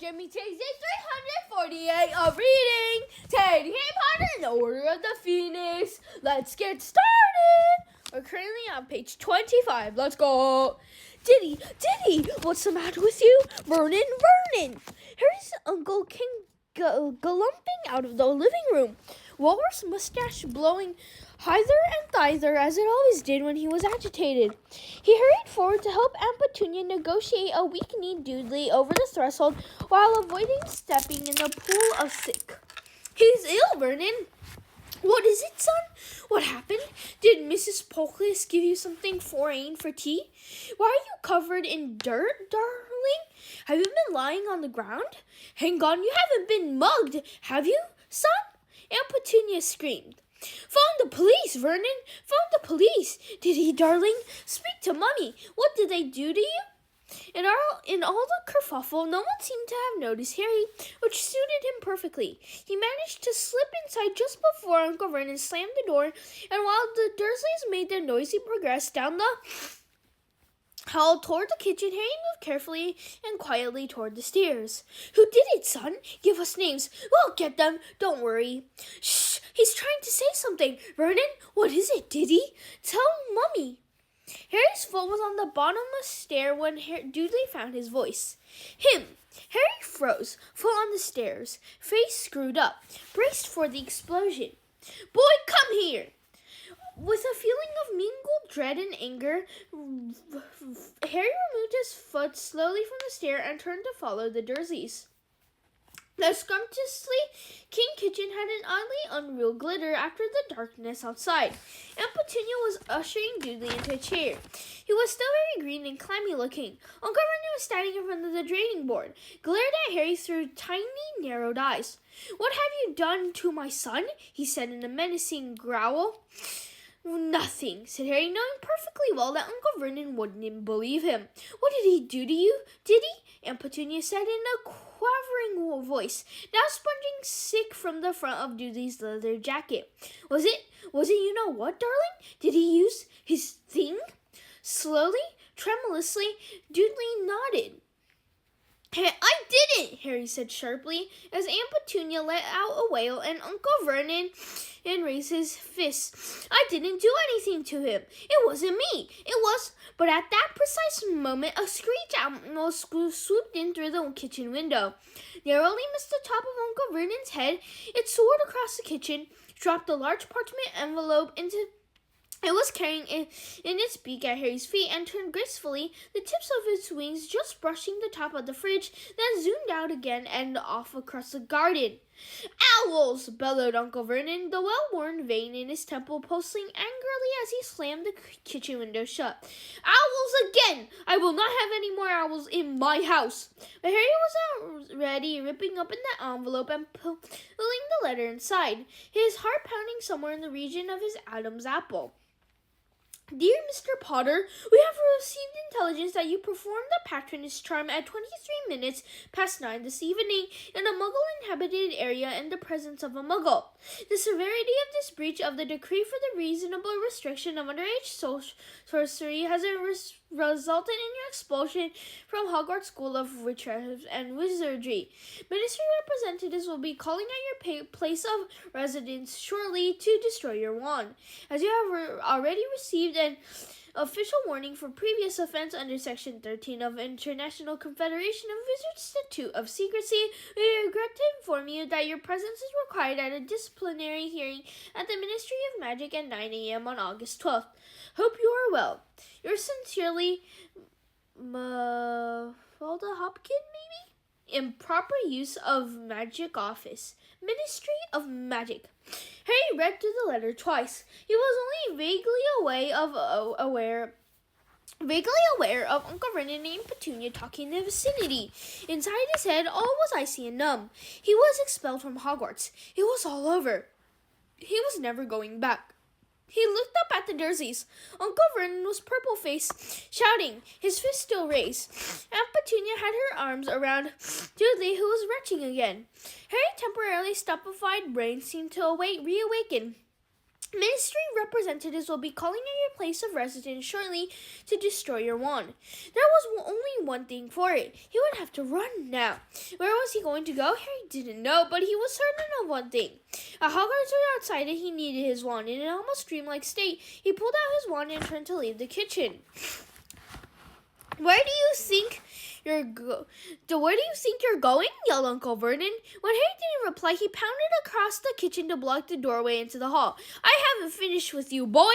Jimmy. Today's day 348 of reading Harry Potter and the Order of the Phoenix. Let's get started. We're currently on page 25. Let's go. Diddy, what's the matter with you? Vernon. Harry's uncle came galumphing out of the living room, walrus mustache blowing hither and thither as it always did when he was agitated. He hurried forward to help Aunt Petunia negotiate a weak-kneed Dudley over the threshold while avoiding stepping in the pool of sick. He's ill, Vernon. What is it, son? What happened? Did Mrs. Polkless give you something foreign for tea? Why are you covered in dirt, darling? Have you been lying on the ground? Hang on, you haven't been mugged, have you, son? Aunt Petunia screamed. Phone the police, Vernon. Phone the police. Did he, darling? Speak to Mummy. What did they do to you? In all the kerfuffle, no one seemed to have noticed Harry, which suited him perfectly. He managed to slip inside just before Uncle Vernon slammed the door, and while the Dursleys made their noisy progress down the hall toward the kitchen, Harry moved carefully and quietly toward the stairs. Who did it, son? Give us names. We'll get them. Don't worry. Shh! He's trying to say something. Vernon, what is it, Diddy? Tell Mummy. Harry's foot was on the bottomless stair when Dudley found his voice. Him. Harry froze, foot on the stairs, face screwed up, braced for the explosion. Boy, come here! With a feeling of mingled dread and anger, Harry removed his foot slowly from the stair and turned to follow the Dursleys. The scrumptiously clean kitchen had an oddly unreal glitter after the darkness outside. Aunt Petunia was ushering Dudley into a chair. He was still very green and clammy looking. Uncle Vernon was standing in front of the draining board, glared at Harry through tiny, narrowed eyes. What have you done to my son? He said in a menacing growl. Nothing, said Harry, knowing perfectly well that Uncle Vernon wouldn't believe him. What did he do to you? Did he? Aunt Petunia said in a quavering voice, now sponging sick from the front of Dudley's leather jacket. Was it you know what, darling? Did he use his thing? Slowly, tremulously, Dudley nodded. I didn't, Harry said sharply, as Aunt Petunia let out a wail and Uncle Vernon raised his fist. I didn't do anything to him. It wasn't me. It was... But at that precise moment, a screech owl swooped in through the kitchen window. Narrowly missed the top of Uncle Vernon's head. It soared across the kitchen, dropped a large parchment envelope into... It was carrying it in its beak at Harry's feet and turned gracefully, the tips of its wings just brushing the top of the fridge, then zoomed out again and off across the garden. Owls! Bellowed Uncle Vernon, the well-worn vein in his temple pulsing angrily as he slammed the kitchen window shut. Owls again! I will not have any more owls in my house! But Harry was already ripping open the envelope and pulling the letter inside, his heart pounding somewhere in the region of his Adam's apple. Dear Mr. Potter, we have received intelligence that you performed the patronage charm at 23 minutes past 9 this evening in a Muggle-inhabited area in the presence of a Muggle. The severity of this breach of the decree for the reasonable restriction of underage sorcery has resulted in your expulsion from Hogwarts School of Witchcraft and Wizardry. Ministry representatives will be calling at your place of residence shortly to destroy your wand. As you have already received an official warning for previous offense under Section 13 of International Confederation of Wizards Statute of Secrecy, we regret to inform you that your presence is required at a disciplinary hearing at the Ministry of Magic at 9 a.m. on August 12th. Hope you are well. Yours sincerely, Mafalda Hopkins, maybe? Improper use of magic office. Ministry of Magic. Harry read through the letter twice. He was only vaguely aware of Uncle Vernon and Petunia talking in the vicinity. Inside his head, all was icy and numb. He was expelled from Hogwarts. It was all over. He was never going back. He looked up at the Dursleys. Uncle Vernon was purple-faced, shouting, his fist still raised. Aunt Petunia had her arms around Dudley, who was retching again. Harry's temporarily stupefied brain seemed to reawaken. Ministry representatives will be calling at your place of residence shortly to destroy your wand. There was only one thing for it. He would have to run now. Where was he going to go? Harry didn't know, but he was certain of one thing. A Hogwarts was outside and he needed his wand. In an almost dreamlike state, he pulled out his wand and turned to leave the kitchen. Where do you think you're going? Yelled Uncle Vernon. When Harry didn't reply, he pounded across the kitchen to block the doorway into the hall. I haven't finished with you, boy.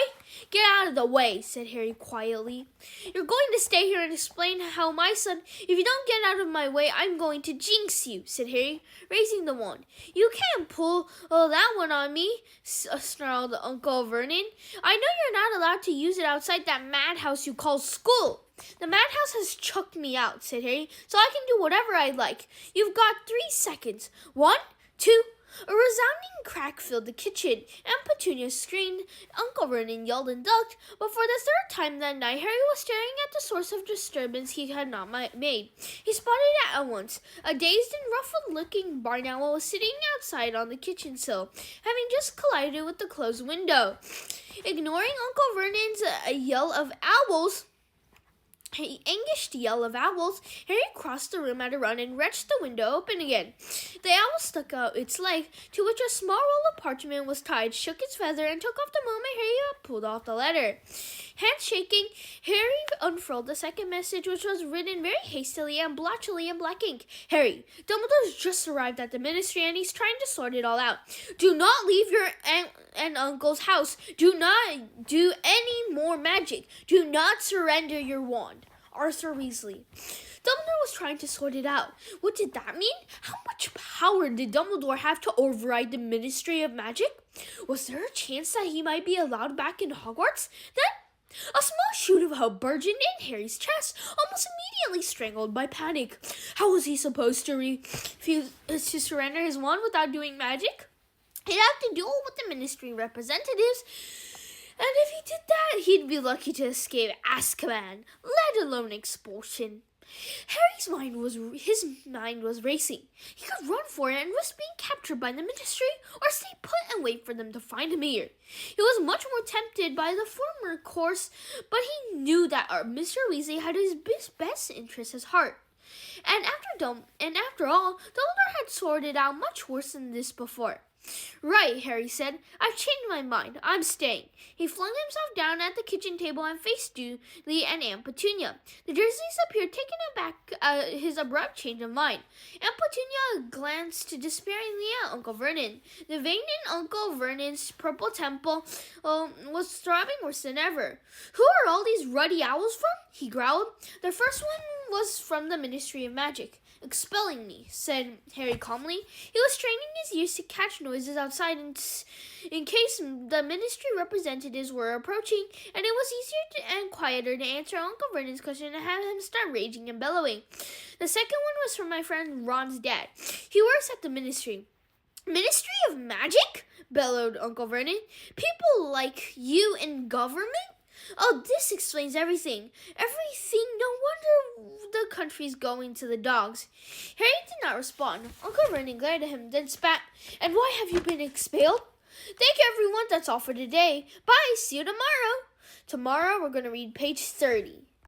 Get out of the way, said Harry quietly. You're going to stay here and explain how my son, if you don't get out of my way, I'm going to jinx you, said Harry, raising the wand. You can't pull that one on me, snarled Uncle Vernon. I know you're not allowed to use it outside that madhouse you call school. The madhouse has chucked me out, said Harry, so I can do whatever I like. You've got 3 seconds. 1, 2. A resounding crack filled the kitchen. Aunt Petunia screamed. Uncle Vernon yelled and ducked, but for the 3rd time that night, Harry was staring at the source of disturbance he had not made. He spotted it at once. A dazed and ruffled-looking barn owl was sitting outside on the kitchen sill, having just collided with the closed window. Ignoring Uncle Vernon's anguished yell of owls, Harry crossed the room at a run and wrenched the window open again. The owl stuck out its leg, to which a small roll of parchment was tied, shook its feather, and took off the moment Harry pulled off the letter. Hands shaking, Harry unfurled the second message, which was written very hastily and blotchily in black ink. Harry, Dumbledore's just arrived at the Ministry, and he's trying to sort it all out. Do not leave your aunt and uncle's house. Do not do any more magic. Do not surrender your wand. Arthur Weasley. Dumbledore was trying to sort it out. What did that mean? How much power did Dumbledore have to override the Ministry of Magic? Was there a chance that he might be allowed back in Hogwarts? Then, a small shoot of hope burgeoned in Harry's chest, almost immediately strangled by panic. How was he supposed to refuse to surrender his wand without doing magic? He'd have to duel with the Ministry representatives. And if he did that, he'd be lucky to escape Azkaban, let alone expulsion. His mind was racing. He could run for it and risk being captured by the Ministry, or stay put and wait for them to find him here. He was much more tempted by the former course, but he knew that Mr. Weasley had his best interests at heart. And after all, Dumbledore had sorted out much worse than this before. Right, Harry said. I've changed my mind. I'm staying. He flung himself down at the kitchen table and faced Dudley and Aunt Petunia. The Dursleys appeared taken aback his abrupt change of mind. Aunt Petunia glanced despairingly at Uncle Vernon. The vein in Uncle Vernon's purple temple was throbbing worse than ever. Who are all these ruddy owls from? He growled. The first one was from the Ministry of Magic. Expelling me, said Harry calmly. He was straining his ears to catch noises outside in case the Ministry representatives were approaching, and it was easier and quieter to answer Uncle Vernon's question and have him start raging and bellowing. The second one was from my friend Ron's dad. He works at the Ministry. Ministry of Magic? Bellowed Uncle Vernon. People like you in government? Oh, this explains everything. Everything. No wonder the country's going to the dogs. Harry did not respond. Uncle Vernon glared at him, then spat. And why have you been expelled? Thank you, everyone. That's all for today. Bye. See you tomorrow. Tomorrow, we're going to read page 30.